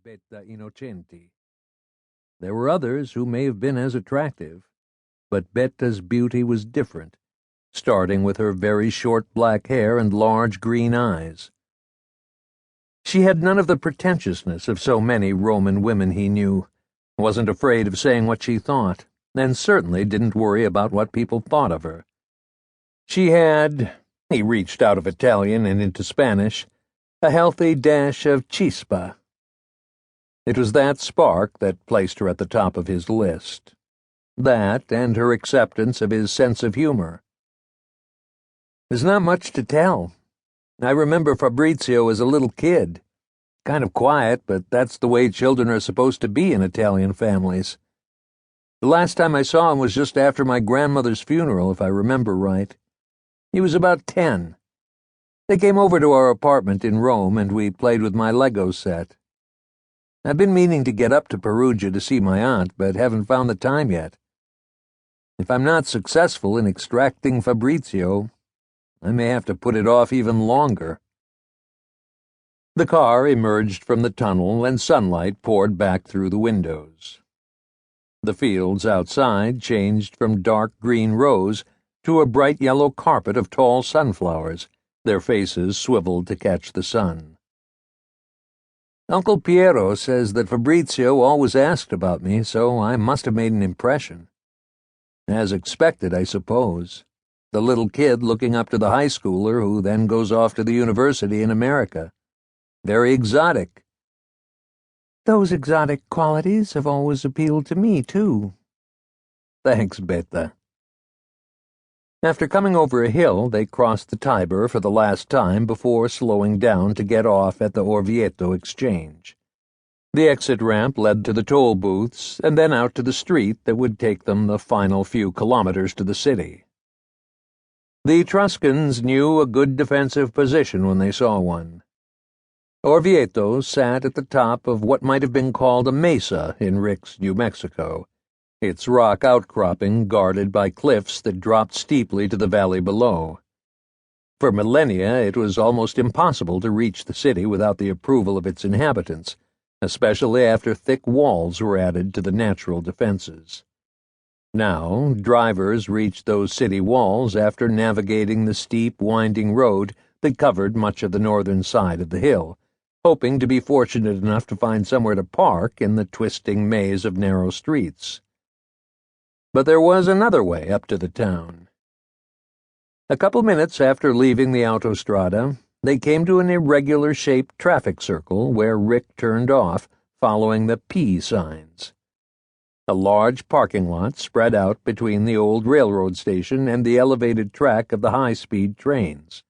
Betta Innocenti. There were others who may have been as attractive, but Betta's beauty was different, starting with her very short black hair and large green eyes. She had none of the pretentiousness of so many Roman women he knew, wasn't afraid of saying what she thought, and certainly didn't worry about what people thought of her. She had, he reached out of Italian and into Spanish, a healthy dash of chispa. It was that spark that placed her at the top of his list. That and her acceptance of his sense of humor. There's not much to tell. I remember Fabrizio as a little kid. Kind of quiet, but that's the way children are supposed to be in Italian families. The last time I saw him was just after my grandmother's funeral, if I remember right. He was about 10. They came over to our apartment in Rome, and we played with my Lego set. I've been meaning to get up to Perugia to see my aunt, but haven't found the time yet. If I'm not successful in extracting Fabrizio, I may have to put it off even longer. The car emerged from the tunnel, and sunlight poured back through the windows. The fields outside changed from dark green rose to a bright yellow carpet of tall sunflowers, their faces swiveled to catch the sun. Uncle Piero says that Fabrizio always asked about me, so I must have made an impression. As expected, I suppose. The little kid looking up to the high schooler who then goes off to the university in America. Very exotic. Those exotic qualities have always appealed to me, too. Thanks, Betta. After coming over a hill, they crossed the Tiber for the last time before slowing down to get off at the Orvieto exchange. The exit ramp led to the toll booths and then out to the street that would take them the final few kilometers to the city. The Etruscans knew a good defensive position when they saw one. Orvieto sat at the top of what might have been called a mesa in Rick's New Mexico, its rock outcropping guarded by cliffs that dropped steeply to the valley below. For millennia, it was almost impossible to reach the city without the approval of its inhabitants, especially after thick walls were added to the natural defenses. Now, drivers reached those city walls after navigating the steep, winding road that covered much of the northern side of the hill, hoping to be fortunate enough to find somewhere to park in the twisting maze of narrow streets. But there was another way up to the town. A couple minutes after leaving the autostrada, they came to an irregular-shaped traffic circle where Rick turned off, following the P signs. A large parking lot spread out between the old railroad station and the elevated track of the high-speed trains.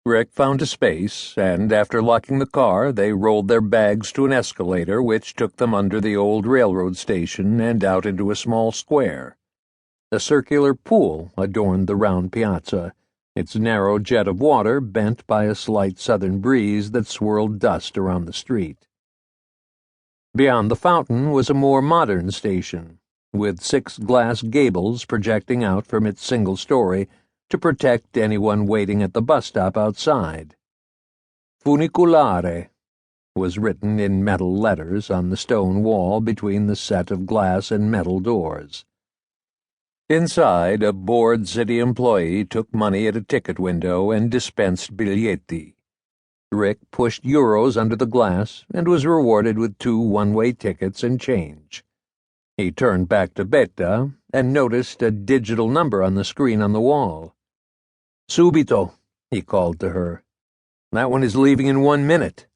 Rick found a space, and after locking the car, they rolled their bags to an escalator which took them under the old railroad station and out into a small square. A circular pool adorned the round piazza, its narrow jet of water bent by a slight southern breeze that swirled dust around the street. Beyond the fountain was a more modern station, with 6 glass gables projecting out from its single story to protect anyone waiting at the bus stop outside. Funiculare was written in metal letters on the stone wall between the set of glass and metal doors. Inside, a bored city employee took money at a ticket window and dispensed biglietti. Rick pushed euros under the glass and was rewarded with 2 one-way tickets and change. He turned back to Betta and noticed a digital number on the screen on the wall. "Subito," he called to her. "That one is leaving in 1 minute."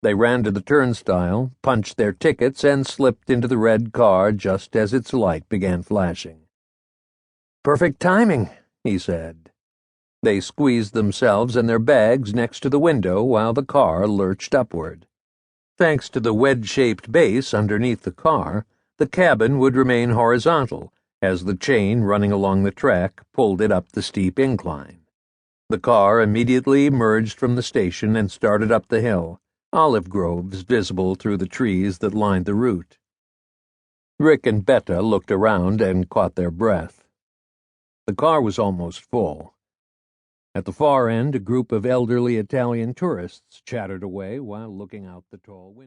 They ran to the turnstile, punched their tickets, and slipped into the red car just as its light began flashing. "Perfect timing," he said. They squeezed themselves and their bags next to the window while the car lurched upward. Thanks to the wedge-shaped base underneath the car, the cabin would remain horizontal as the chain running along the track pulled it up the steep incline. The car immediately emerged from the station and started up the hill, olive groves visible through the trees that lined the route. Rick and Betta looked around and caught their breath. The car was almost full. At the far end, a group of elderly Italian tourists chattered away while looking out the tall window.